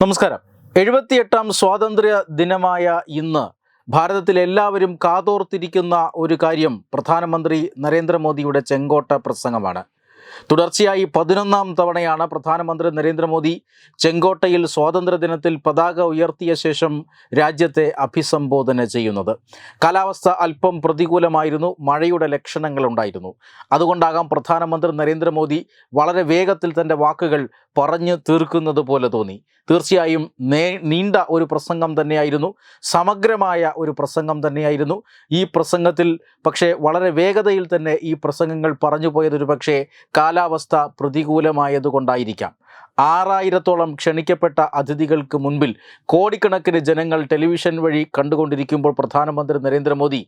നമസ്കാരം. 78ാം സ്വാതന്ത്ര്യ ദിനമായ ഇന്ന് ഭാരതത്തിൽ എല്ലാവരും കാതോർത്തിരിക്കുന്ന ഒരു കാര്യം പ്രധാനമന്ത്രി നരേന്ദ്രമോദിയുടെ ചെങ്കോട്ട പ്രസംഗമാണ്. തുടർച്ചയായി 11ാം തവണയാണ് പ്രധാനമന്ത്രി നരേന്ദ്രമോദി ചെങ്കോട്ടയിൽ സ്വാതന്ത്ര്യദിനത്തിൽ പതാക ഉയർത്തിയ ശേഷം രാജ്യത്തെ അഭിസംബോധന ചെയ്യുന്നത്. കാലാവസ്ഥ അല്പം പ്രതികൂലമായിരുന്നു, മഴയുടെ ലക്ഷണങ്ങളുണ്ടായിരുന്നു. അതുകൊണ്ടാകാം പ്രധാനമന്ത്രി നരേന്ദ്രമോദി വളരെ വേഗത്തിൽ തൻ്റെ വാക്കുകൾ പറഞ്ഞു തീർക്കുന്നത് പോലെ തോന്നി. തീർച്ചയായും നീണ്ട ഒരു പ്രസംഗം തന്നെയായിരുന്നു, സമഗ്രമായ ഒരു പ്രസംഗം തന്നെയായിരുന്നു. ഈ പ്രസംഗത്തിൽ പക്ഷേ വളരെ വേഗതയിൽ തന്നെ ഈ പ്രസംഗങ്ങൾ പറഞ്ഞു പോയതൊരു പക്ഷേ കാലാവസ്ഥ പ്രതികൂലമായതുകൊണ്ടായിരിക്കാം. 6000-ഓളം ക്ഷണിക്കപ്പെട്ട അതിഥികൾക്ക് മുൻപിൽ കോടിക്കണക്കിന് ജനങ്ങൾ ടെലിവിഷൻ വഴി കണ്ടുകൊണ്ടിരിക്കുമ്പോൾ പ്രധാനമന്ത്രി നരേന്ദ്രമോദി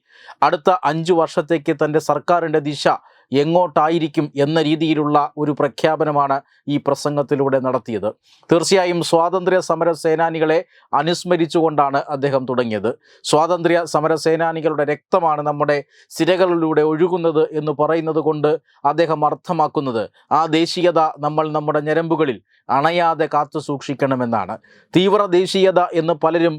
അടുത്ത 5 വർഷത്തേക്ക് തൻ്റെ സർക്കാരിൻ്റെ ദിശ എങ്ങോട്ടായിരിക്കും എന്ന രീതിയിലുള്ള ഒരു പ്രഖ്യാപനമാണ് ഈ പ്രസംഗത്തിലൂടെ നടത്തിയത്. തീർച്ചയായും സ്വാതന്ത്ര്യ സമര സേനാനികളെ അനുസ്മരിച്ചുകൊണ്ടാണ് അദ്ദേഹം തുടങ്ങിയത്. സ്വാതന്ത്ര്യ സമര സേനാനികളുടെ രക്തമാണ് നമ്മുടെ സിരകളിലൂടെ ഒഴുകുന്നത് എന്ന് പറയുന്നത് കൊണ്ട് അദ്ദേഹം അർത്ഥമാക്കുന്നത് ആ ദേശീയത നമ്മൾ നമ്മുടെ ഞരമ്പുകളിൽ അണയാതെ കാത്തു സൂക്ഷിക്കണമെന്നാണ്. തീവ്ര ദേശീയത എന്ന് പലരും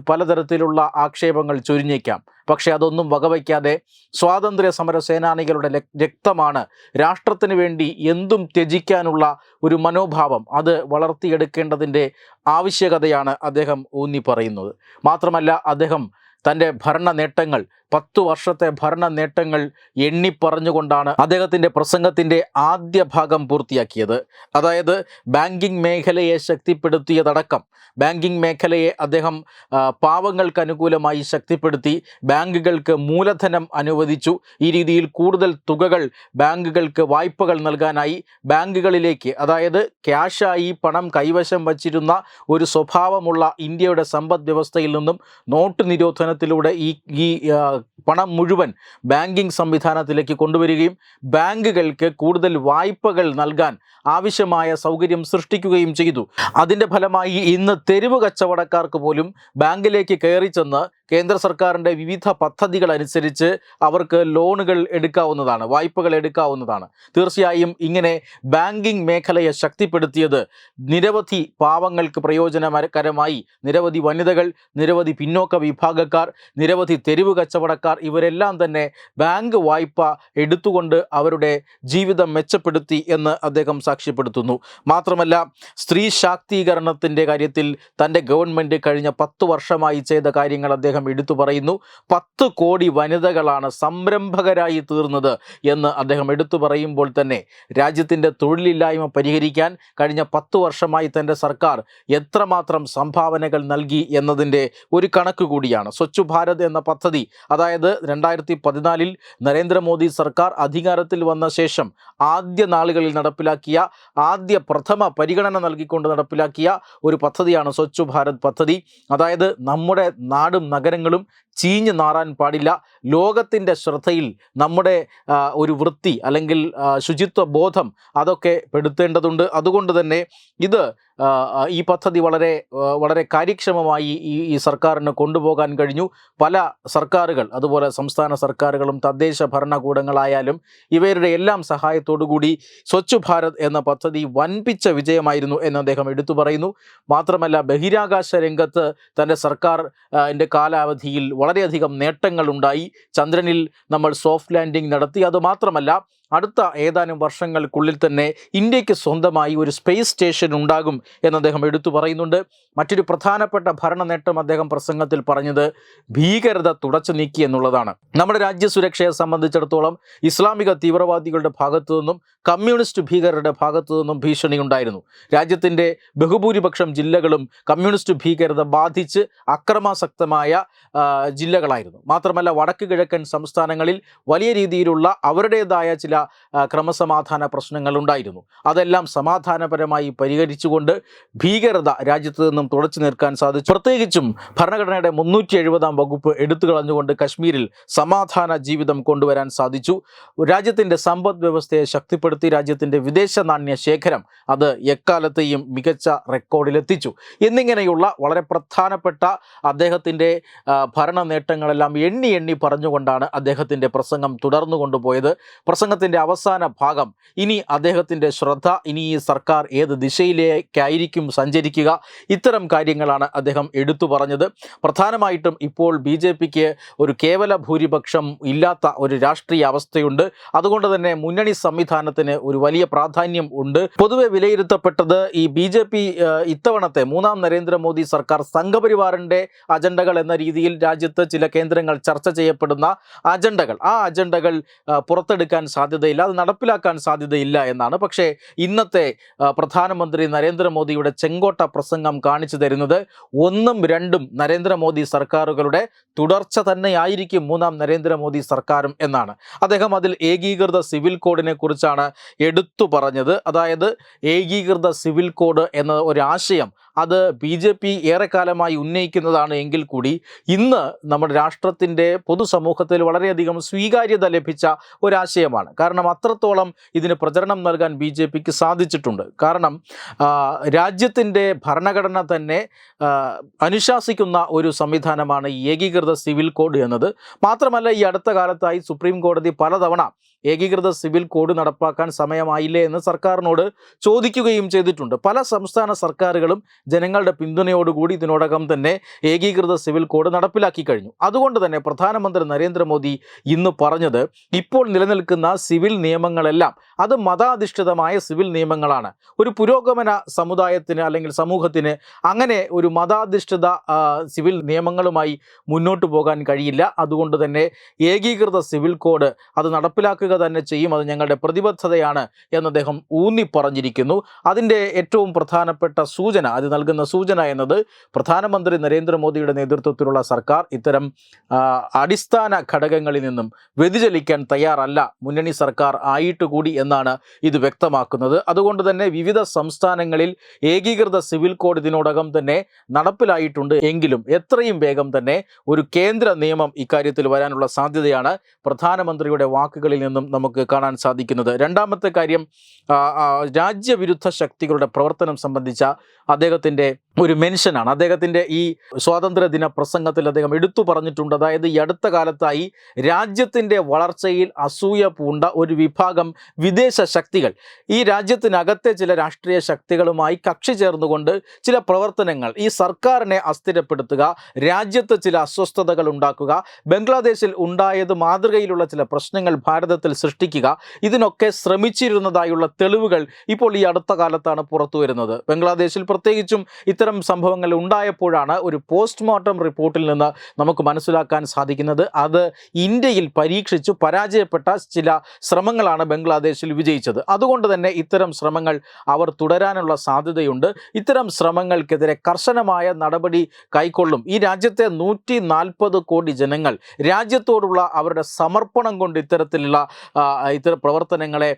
പലതരത്തിലുള്ള ആക്ഷേപങ്ങൾ ചൊരിഞ്ഞേക്കാം. പക്ഷേ അതൊന്നും വകവയ്ക്കാതെ സ്വാതന്ത്ര്യ സമര സേനാനികളുടെ രക്തമാണ് രാഷ്ട്രത്തിന് വേണ്ടി എന്തും ത്യജിക്കാനുള്ള ഒരു മനോഭാവം, അത് വളർത്തിയെടുക്കേണ്ടതിൻ്റെ ആവശ്യകതയാണ് അദ്ദേഹം ഊന്നി പറയുന്നത്. മാത്രമല്ല അദ്ദേഹം തൻ്റെ ഭരണ നേട്ടങ്ങൾ 10 വർഷത്തെ ഭരണ നേട്ടങ്ങൾ എണ്ണിപ്പറഞ്ഞുകൊണ്ടാണ് അദ്ദേഹത്തിൻ്റെ പ്രസംഗത്തിൻ്റെ ആദ്യ ഭാഗം പൂർത്തിയാക്കിയത്. അതായത് ബാങ്കിങ് മേഖലയെ ശക്തിപ്പെടുത്തിയതടക്കം ബാങ്കിങ് മേഖലയെ അദ്ദേഹം പാവങ്ങൾക്ക് അനുകൂലമായി ശക്തിപ്പെടുത്തി, ബാങ്കുകൾക്ക് മൂലധനം അനുവദിച്ചു. ഈ രീതിയിൽ കൂടുതൽ തുകകൾ ബാങ്കുകൾക്ക് വായ്പകൾ നൽകാനായി ബാങ്കുകളിലേക്ക്, അതായത് ക്യാഷായി പണം കൈവശം വച്ചിരുന്ന ഒരു സ്വഭാവമുള്ള ഇന്ത്യയുടെ സമ്പദ് വ്യവസ്ഥയിൽ നിന്നും നോട്ട് നിരോധനത്തിലൂടെ ഈ പണം മുഴുവൻ ബാങ്കിങ് സംവിധാനത്തിലേക്ക് കൊണ്ടുവരികയും ബാങ്കുകൾക്ക് കൂടുതൽ വായ്പകൾ നൽകാൻ ആവശ്യമായ സൗകര്യം സൃഷ്ടിക്കുകയും ചെയ്തു. അതിൻ്റെ ഫലമായി ഇന്ന് തെരുവ് കച്ചവടക്കാർക്ക് പോലും ബാങ്കിലേക്ക് കയറി ചെന്ന് കേന്ദ്ര സർക്കാരിൻ്റെ വിവിധ പദ്ധതികൾ അനുസരിച്ച് അവർക്ക് ലോണുകൾ എടുക്കാവുന്നതാണ്, വായ്പകൾ എടുക്കാവുന്നതാണ്. തീർച്ചയായും ഇങ്ങനെ ബാങ്കിങ് മേഖലയെ ശക്തിപ്പെടുത്തിയത് നിരവധി പാവങ്ങൾക്ക് പ്രയോജനകരമായി. നിരവധി വനിതകൾ, നിരവധി പിന്നോക്ക വിഭാഗക്കാർ, നിരവധി തെരുവ് കച്ചവടക്കാർ ഇവരെല്ലാം തന്നെ ബാങ്ക് വായ്പ എടുത്തുകൊണ്ട് അവരുടെ ജീവിതം മെച്ചപ്പെടുത്തി എന്ന് അദ്ദേഹം സാക്ഷ്യപ്പെടുത്തുന്നു. മാത്രമല്ല സ്ത്രീ ശാക്തീകരണത്തിൻ്റെ കാര്യത്തിൽ തൻ്റെ ഗവൺമെൻറ് കഴിഞ്ഞ 10 വർഷമായി ചെയ്ത കാര്യങ്ങൾ അദ്ദേഹം എടുത്തു പറയുന്നു. 10 കോടി വനിതകളാണ് സംരംഭകരായി തീർന്നത് എന്ന് അദ്ദേഹം എടുത്തു പറയുമ്പോൾ തന്നെ രാജ്യത്തിൻ്റെ തൊഴിലില്ലായ്മ പരിഹരിക്കാൻ കഴിഞ്ഞ 10 വർഷമായി തൻ്റെ സർക്കാർ എത്രമാത്രം സംഭാവനകൾ നൽകി എന്നതിൻ്റെ ഒരു കണക്ക് കൂടിയാണ്. സ്വച്ഛ് ഭാരത് എന്ന പദ്ധതി, അതായത് 2014 നരേന്ദ്രമോദി സർക്കാർ അധികാരത്തിൽ വന്ന ശേഷം ആദ്യ നാളുകളിൽ നടപ്പിലാക്കിയ, ആദ്യ പ്രഥമ പരിഗണന നൽകിക്കൊണ്ട് നടപ്പിലാക്കിയ ഒരു പദ്ധതിയാണ് സ്വച്ഛ് ഭാരത് പദ്ധതി. അതായത് നമ്മുടെ നാടും നഗരങ്ങളും ചീഞ്ഞു നാറാൻ പാടില്ല. ലോകത്തിൻ്റെ ശ്രദ്ധയിൽ നമ്മുടെ ഒരു വൃത്തി അല്ലെങ്കിൽ ശുചിത്വ ബോധം അതൊക്കെ പെടുത്തേണ്ടതുണ്ട്. അതുകൊണ്ട് തന്നെ ഈ പദ്ധതി വളരെ കാര്യക്ഷമമായി ഈ സർക്കാരിന് കൊണ്ടുപോകാൻ കഴിഞ്ഞു. പല സർക്കാരുകൾ, അതുപോലെ സംസ്ഥാന സർക്കാരുകളും തദ്ദേശ ഭരണകൂടങ്ങളായാലും ഇവരുടെ എല്ലാം സഹായത്തോടുകൂടി സ്വച്ഛ് ഭാരത് എന്ന പദ്ധതി വൻപിച്ച വിജയമായിരുന്നു എന്ന് അദ്ദേഹം എടുത്തു പറയുന്നു. മാത്രമല്ല ബഹിരാകാശ രംഗത്ത് തൻ്റെ സർക്കാരിൻ്റെ കാലാവധിയിൽ വളരെയധികം നേട്ടങ്ങളുണ്ടായി. ചന്ദ്രനിൽ നമ്മൾ സോഫ്റ്റ് ലാൻഡിംഗ് നടത്തി. അതുമാത്രമല്ല അടുത്ത ഏതാനും വർഷങ്ങൾക്കുള്ളിൽ തന്നെ ഇന്ത്യക്ക് സ്വന്തമായി ഒരു സ്പേസ് സ്റ്റേഷൻ ഉണ്ടാകും എന്ന് അദ്ദേഹം എടുത്തു പറയുന്നുണ്ട്. മറ്റൊരു പ്രധാനപ്പെട്ട ഭരണ നേട്ടം അദ്ദേഹം പ്രസംഗത്തിൽ പറഞ്ഞത് ഭീകരത തുടച്ചു നീക്കി എന്നുള്ളതാണ്. നമ്മുടെ രാജ്യസുരക്ഷയെ സംബന്ധിച്ചിടത്തോളം ഇസ്ലാമിക തീവ്രവാദികളുടെ ഭാഗത്തു നിന്നും കമ്മ്യൂണിസ്റ്റ് ഭീകരരുടെ ഭാഗത്തു നിന്നും ഭീഷണിയുണ്ടായിരുന്നു. രാജ്യത്തിൻ്റെ ബഹുഭൂരിപക്ഷം ജില്ലകളും കമ്മ്യൂണിസ്റ്റ് ഭീകരത ബാധിച്ച് അക്രമാസക്തമായ ജില്ലകളായിരുന്നു. മാത്രമല്ല വടക്ക് കിഴക്കൻ സംസ്ഥാനങ്ങളിൽ വലിയ രീതിയിലുള്ള അവരുടേതായ ചില ക്രമസമാധാന പ്രശ്നങ്ങൾ ഉണ്ടായിരുന്നു. അതെല്ലാം സമാധാനപരമായി പരിഹരിച്ചുകൊണ്ട് ഭീകരത രാജ്യത്ത് നിന്നും തുടച്ചു നിൽക്കാൻ സാധിച്ചു. പ്രത്യേകിച്ചും ഭരണഘടനയുടെ 370-ാം വകുപ്പ് എടുത്തു കളഞ്ഞുകൊണ്ട് കശ്മീരിൽ സമാധാന ജീവിതം കൊണ്ടുവരാൻ സാധിച്ചു. രാജ്യത്തിൻ്റെ സമ്പദ് വ്യവസ്ഥയെ ശക്തിപ്പെടുത്തി, രാജ്യത്തിൻ്റെ വിദേശ നാണ്യ ശേഖരം അത് എക്കാലത്തെയും മികച്ച റെക്കോർഡിലെത്തിച്ചു. എന്നിങ്ങനെയുള്ള വളരെ പ്രധാനപ്പെട്ട അദ്ദേഹത്തിൻ്റെ ഭരണ നേട്ടങ്ങളെല്ലാം എണ്ണി പറഞ്ഞുകൊണ്ടാണ് അദ്ദേഹത്തിൻ്റെ പ്രസംഗം തുടർന്നു കൊണ്ടുപോയത്. പ്രസംഗത്തിൻ്റെ പ്രസംഗത്തിൻ്റെ അവസാന ഭാഗം ഇനി അദ്ദേഹത്തിൻ്റെ ശ്രദ്ധ ഇനി ഈ സർക്കാർ ഏത് ദിശയിലേക്കായിരിക്കും സഞ്ചരിക്കുക, ഇത്തരം കാര്യങ്ങളാണ് അദ്ദേഹം എടുത്തു പറഞ്ഞത്. പ്രധാനമായിട്ടും ഇപ്പോൾ BJPക്ക് ഒരു കേവല ഭൂരിപക്ഷം ഇല്ലാത്ത ഒരു രാഷ്ട്രീയ അവസ്ഥയുണ്ട്. അതുകൊണ്ട് തന്നെ മുന്നണി സംവിധാനത്തിന് ഒരു വലിയ പ്രാധാന്യം ഉണ്ട്. പൊതുവെ വിലയിരുത്തപ്പെട്ടത് ഈ BJP ഇത്തവണത്തെ മൂന്നാം നരേന്ദ്രമോദി സർക്കാർ സംഘപരിവാറിൻ്റെ അജണ്ടകൾ എന്ന രീതിയിൽ രാജ്യത്ത് ചില കേന്ദ്രങ്ങൾ ചർച്ച ചെയ്യപ്പെടുന്ന ആ അജണ്ടകൾ പുറത്തെടുക്കാൻ സാധ്യതയില്ല, അത് നടപ്പിലാക്കാൻ സാധ്യതയില്ല എന്നാണ്. പക്ഷേ ഇന്നത്തെ പ്രധാനമന്ത്രി നരേന്ദ്രമോദിയുടെ ചെങ്കോട്ട പ്രസംഗം കാണിച്ചു തരുന്നത് 1ഉം 2ഉം നരേന്ദ്രമോദി സർക്കാരുകളുടെ തുടർച്ച തന്നെയായിരിക്കും മൂന്നാം നരേന്ദ്രമോദി സർക്കാരും എന്നാണ്. അദ്ദേഹം അതിൽ ഏകീകൃത സിവിൽ കോഡിനെ കുറിച്ചാണ് എടുത്തു പറഞ്ഞത്. അതായത് ഏകീകൃത സിവിൽ കോഡ് എന്ന ഒരു ആശയം അത് BJP ഏറെക്കാലമായി ഉന്നയിക്കുന്നതാണ് എങ്കിൽ കൂടി ഇന്ന് നമ്മുടെ രാഷ്ട്രത്തിൻ്റെ പൊതുസമൂഹത്തിൽ വളരെയധികം സ്വീകാര്യത ലഭിച്ച ഒരാശയമാണ്. കാരണം അത്രത്തോളം ഇതിന് പ്രചരണം നൽകാൻ BJPക്ക് സാധിച്ചിട്ടുണ്ട്. കാരണം രാജ്യത്തിൻ്റെ ഭരണഘടന തന്നെ അനുശാസിക്കുന്ന ഒരു സംവിധാനമാണ് ഈ ഏകീകൃത സിവിൽ കോഡ് എന്നത്. മാത്രമല്ല ഈ അടുത്ത കാലത്തായി സുപ്രീം കോടതി പലതവണ ഏകീകൃത സിവിൽ കോഡ് നടപ്പാക്കാൻ സമയമായില്ലേ എന്ന് സർക്കാരിനോട് ചോദിക്കുകയും ചെയ്തിട്ടുണ്ട്. പല സംസ്ഥാന സർക്കാരുകളും ജനങ്ങളുടെ പിന്തുണയോടുകൂടി ഇതിനോടകം തന്നെ ഏകീകൃത സിവിൽ കോഡ് നടപ്പിലാക്കി കഴിഞ്ഞു. അതുകൊണ്ട് തന്നെ പ്രധാനമന്ത്രി നരേന്ദ്രമോദി ഇന്ന് പറഞ്ഞത് ഇപ്പോൾ നിലനിൽക്കുന്ന സിവിൽ നിയമങ്ങളെല്ലാം അത് മതാധിഷ്ഠിതമായ സിവിൽ നിയമങ്ങളാണ്. ഒരു പുരോഗമന സമുദായത്തിന് അല്ലെങ്കിൽ സമൂഹത്തിന് അങ്ങനെ ഒരു മതാധിഷ്ഠിത സിവിൽ നിയമങ്ങളുമായി മുന്നോട്ട് പോകാൻ കഴിയില്ല. അതുകൊണ്ട് തന്നെ ഏകീകൃത സിവിൽ കോഡ് അത് നടപ്പിലാക്കുക തന്നെ ചെയ്യും, അത് ഞങ്ങളുടെ പ്രതിബദ്ധതയാണ് എന്ന് അദ്ദേഹം ഊന്നി പറഞ്ഞിരിക്കുന്നു. അതിൻ്റെ ഏറ്റവും പ്രധാനപ്പെട്ട സൂചന, അത് നൽകുന്ന സൂചന എന്നത് പ്രധാനമന്ത്രി നരേന്ദ്രമോദിയുടെ നേതൃത്വത്തിലുള്ള സർക്കാർ ഇത്തരം അടിസ്ഥാന ഘടകങ്ങളിൽ നിന്നും വ്യതിചലിക്കാൻ തയ്യാറല്ല മുന്നണി സർക്കാർ ആയിട്ട് കൂടി എന്നാണ് ഇത് വ്യക്തമാക്കുന്നത്. അതുകൊണ്ട് തന്നെ വിവിധ സംസ്ഥാനങ്ങളിൽ ഏകീകൃത സിവിൽ കോഡ് ഇതിനോടകം തന്നെ നടപ്പിലായിട്ടുണ്ട് എങ്കിലും എത്രയും വേഗം തന്നെ ഒരു കേന്ദ്ര നിയമം ഇക്കാര്യത്തിൽ വരാനുള്ള സാധ്യതയാണ് പ്രധാനമന്ത്രിയുടെ വാക്കുകളിൽ നിന്നും നമുക്ക് കാണാൻ സാധിക്കുന്നത്. രണ്ടാമത്തെ കാര്യം, രാജ്യവിരുദ്ധ ശക്തികളുടെ പ്രവർത്തനം സംബന്ധിച്ച അദ്ദേഹത്തിൻ്റെ ഒരു മെൻഷനാണ്. അദ്ദേഹത്തിൻ്റെ ഈ സ്വാതന്ത്ര്യദിന പ്രസംഗത്തിൽ അദ്ദേഹം എടുത്തു പറഞ്ഞിട്ടുണ്ട്. അതായത് ഈ അടുത്ത കാലത്തായി രാജ്യത്തിൻ്റെ വളർച്ചയിൽ അസൂയ പൂണ്ട ഒരു വിഭാഗം വിദേശ ശക്തികൾ ഈ രാജ്യത്തിനകത്തെ ചില രാഷ്ട്രീയ ശക്തികളുമായി കക്ഷി ചേർന്നുകൊണ്ട് ചില പ്രവർത്തനങ്ങൾ, ഈ സർക്കാരിനെ അസ്ഥിരപ്പെടുത്തുക, രാജ്യത്ത് ചില അസ്വസ്ഥതകൾ ഉണ്ടാക്കുക, ബംഗ്ലാദേശിൽ ഉണ്ടായത് മാതൃകയിലുള്ള ചില പ്രശ്നങ്ങൾ ഭാരതത്തിൽ സൃഷ്ടിക്കുക, ഇതിനൊക്കെ ശ്രമിച്ചിരുന്നതായുള്ള തെളിവുകൾ ഇപ്പോൾ ഈ അടുത്ത കാലത്താണ് പുറത്തു വരുന്നത്. ബംഗ്ലാദേശിൽ പ്രത്യേകിച്ചും ഇത്തരം സംഭവങ്ങൾ ഉണ്ടായപ്പോഴാണ് ഒരു പോസ്റ്റ്മോർട്ടം റിപ്പോർട്ടിൽ നിന്ന് നമുക്ക് മനസ്സിലാക്കാൻ സാധിക്കുന്നത് അത് ഇന്ത്യയിൽ പരീക്ഷിച്ചു പരാജയപ്പെട്ട ചില ശ്രമങ്ങളാണ് ബംഗ്ലാദേശിൽ വിജയിച്ചത്. അതുകൊണ്ട് തന്നെ ഇത്തരം ശ്രമങ്ങൾ അവർ തുടരാനുള്ള സാധ്യതയുണ്ട്. ഇത്തരം ശ്രമങ്ങൾക്കെതിരെ കർശനമായ നടപടി കൈക്കൊള്ളും. ഈ രാജ്യത്തെ 140 കോടി ജനങ്ങൾ രാജ്യത്തോടുള്ള അവരുടെ സമർപ്പണം കൊണ്ട് ഇത്തരം പ്രവർത്തനങ്ങളെ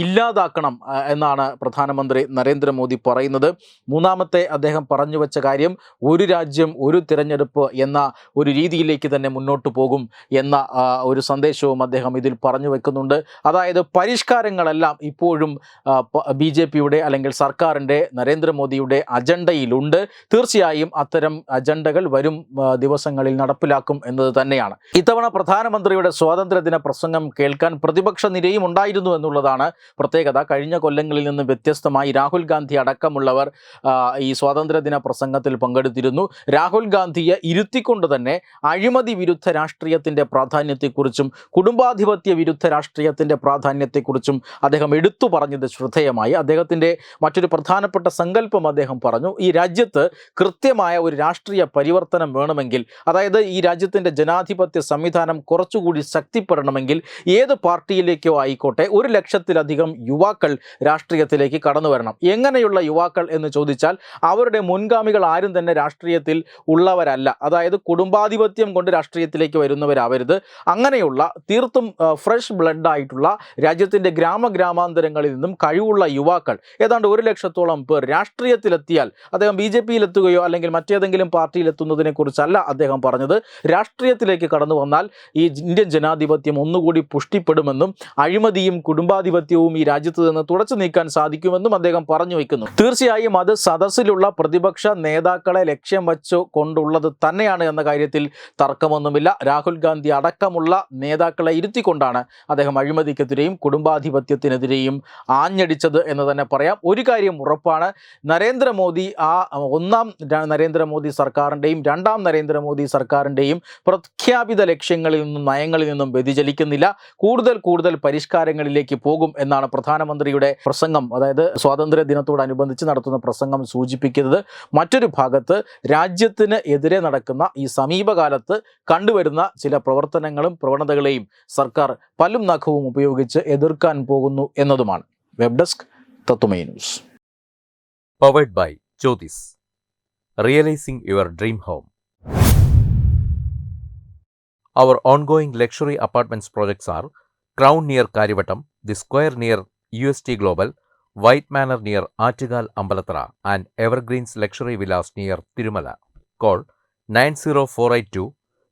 ഇല്ലാതാക്കണം എന്നാണ് പ്രധാനമന്ത്രി നരേന്ദ്രമോദി പറയുന്നത്. മൂന്നാമത്തെ അദ്ദേഹം പറഞ്ഞു വച്ച കാര്യം, ഒരു രാജ്യം ഒരു തിരഞ്ഞെടുപ്പ് എന്ന ഒരു രീതിയിലേക്ക് തന്നെ മുന്നോട്ട് പോകും എന്ന ഒരു സന്ദേശവും അദ്ദേഹം ഇതിൽ പറഞ്ഞു വെക്കുന്നുണ്ട്. അതായത് പരിഷ്കാരങ്ങളെല്ലാം ഇപ്പോഴും BJPയുടെ അല്ലെങ്കിൽ സർക്കാരിൻ്റെ നരേന്ദ്രമോദിയുടെ അജണ്ടയിലുണ്ട്. തീർച്ചയായും അത്തരം അജണ്ടകൾ വരും ദിവസങ്ങളിൽ നടപ്പിലാക്കും എന്നത് തന്നെയാണ്. ഇത്തവണ പ്രധാനമന്ത്രിയുടെ സ്വാതന്ത്ര്യദിന പ്രസംഗം കേൾക്കാൻ പ്രതിപക്ഷ നിരയും ഉണ്ടായിരുന്നു എന്നുള്ളതാണ് പ്രത്യേകത. കഴിഞ്ഞ കൊല്ലങ്ങളിൽ നിന്ന് വ്യത്യസ്തമായി രാഹുൽ ഗാന്ധി അടക്കമുള്ളവർ ഈ സ്വാതന്ത്ര്യദിന പ്രസംഗത്തിൽ പങ്കെടുത്തിരുന്നു. രാഹുൽ ഗാന്ധിയെ ഇരുത്തിക്കൊണ്ട് തന്നെ അഴിമതി വിരുദ്ധ രാഷ്ട്രീയത്തിൻ്റെ പ്രാധാന്യത്തെക്കുറിച്ചും കുടുംബാധിപത്യ വിരുദ്ധ രാഷ്ട്രീയത്തിൻ്റെ പ്രാധാന്യത്തെക്കുറിച്ചും അദ്ദേഹം എടുത്തു പറഞ്ഞത് ശ്രദ്ധേയമായി. അദ്ദേഹത്തിൻ്റെ മറ്റൊരു പ്രധാനപ്പെട്ട സങ്കല്പം അദ്ദേഹം പറഞ്ഞു, ഈ രാജ്യത്ത് കൃത്യമായ ഒരു രാഷ്ട്രീയ പരിവർത്തനം വേണമെങ്കിൽ, അതായത് ഈ രാജ്യത്തിൻ്റെ ജനാധിപത്യ സംവിധാനം കുറച്ചുകൂടി ശക്തിപ്പെടണമെങ്കിൽ ഏത് പാർട്ടിയിലേക്കോ ആയിക്കോട്ടെ 1 ലക്ഷത്തിലധികം യുവാക്കൾ രാഷ്ട്രീയത്തിലേക്ക് കടന്നു വരണം. എങ്ങനെയുള്ള യുവാക്കൾ എന്ന് ചോദിച്ചാൽ അവരുടെ മുൻഗാമികൾ ആരും തന്നെ രാഷ്ട്രീയത്തിൽ ഉള്ളവരല്ല. അതായത് കുടുംബാധിപത്യം കൊണ്ട് രാഷ്ട്രീയത്തിലേക്ക് വരുന്നവരാവരുത്. അങ്ങനെയുള്ള തീർത്തും ഫ്രഷ് ബ്ലഡ് ആയിട്ടുള്ള രാജ്യത്തിൻ്റെ ഗ്രാമാന്തരങ്ങളിൽ നിന്നും കഴിവുള്ള യുവാക്കൾ ഏതാണ്ട് 1 ലക്ഷത്തോളം പേർ രാഷ്ട്രീയത്തിലെത്തിയാൽ, അദ്ദേഹം BJPയിലെത്തുകയോ അല്ലെങ്കിൽ മറ്റേതെങ്കിലും പാർട്ടിയിലെത്തുന്നതിനെ കുറിച്ചല്ല അദ്ദേഹം പറഞ്ഞത്, രാഷ്ട്രീയത്തിലേക്ക് കടന്നു വന്നാൽ ഈ ഇന്ത്യൻ ജനാധിപത്യം ഒന്നുകൂടി പുഷ്ടിപ്പെടുമെന്നും അഴിമതിയും കുടുംബാധിപത്യം കുടുംബാധിപത്യവും ഈ രാജ്യത്ത് നിന്ന് തുടച്ചു നീക്കാൻ സാധിക്കുമെന്നും അദ്ദേഹം പറഞ്ഞു വയ്ക്കുന്നു. തീർച്ചയായും അത് സദസ്സിലുള്ള പ്രതിപക്ഷ നേതാക്കളെ ലക്ഷ്യം വെച്ചു കൊണ്ടുള്ളത് തന്നെയാണ് എന്ന കാര്യത്തിൽ തർക്കമൊന്നുമില്ല. രാഹുൽ ഗാന്ധി അടക്കമുള്ള നേതാക്കളെ ഇരുത്തിക്കൊണ്ടാണ് അദ്ദേഹം അഴിമതിക്കെതിരെയും കുടുംബാധിപത്യത്തിനെതിരെയും ആഞ്ഞടിച്ചത് എന്ന് തന്നെ പറയാം. ഒരു കാര്യം ഉറപ്പാണ്, നരേന്ദ്രമോദി ഒന്നാം നരേന്ദ്രമോദി സർക്കാരിൻ്റെയും രണ്ടാം നരേന്ദ്രമോദി സർക്കാരിൻ്റെയും പ്രഖ്യാപിത ലക്ഷ്യങ്ങളിൽ നിന്നും നയങ്ങളിൽ നിന്നും വ്യതിചലിക്കുന്നില്ല. കൂടുതൽ പരിഷ്കാരങ്ങളിലേക്ക് പോകും എന്നാണ് പ്രധാനമന്ത്രിയുടെ പ്രസംഗം, അതായത് സ്വാതന്ത്ര്യ ദിനത്തോടനുബന്ധിച്ച് നടത്തുന്ന പ്രസംഗം സൂചിപ്പിക്കുന്നത്. മറ്റൊരു ഭാഗത്ത് രാജ്യത്തിന് എതിരെ നടക്കുന്ന ഈ സമീപകാലത്ത് കണ്ടുവരുന്ന ചില പ്രവർത്തനങ്ങളും പ്രവണതകളെയും സർക്കാർ പല്ലും നഖവും ഉപയോഗിച്ച് എതിർക്കാൻ പോകുന്നു എന്നതുമാണ്. വെബ് ഡെസ്ക് തത്തുമൈ news. Powered by Jyotis. Realizing your dream home. Our ongoing luxury apartments projects are Crown near Karivattam, The Square near UST Global, White Manor near Aattugal Ambalathara, and Evergreens Luxury Villas near Tirumala. Call 90482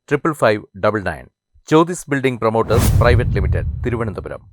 55599. Jyotis Building Promoters Private Limited, Thiruvananthapuram.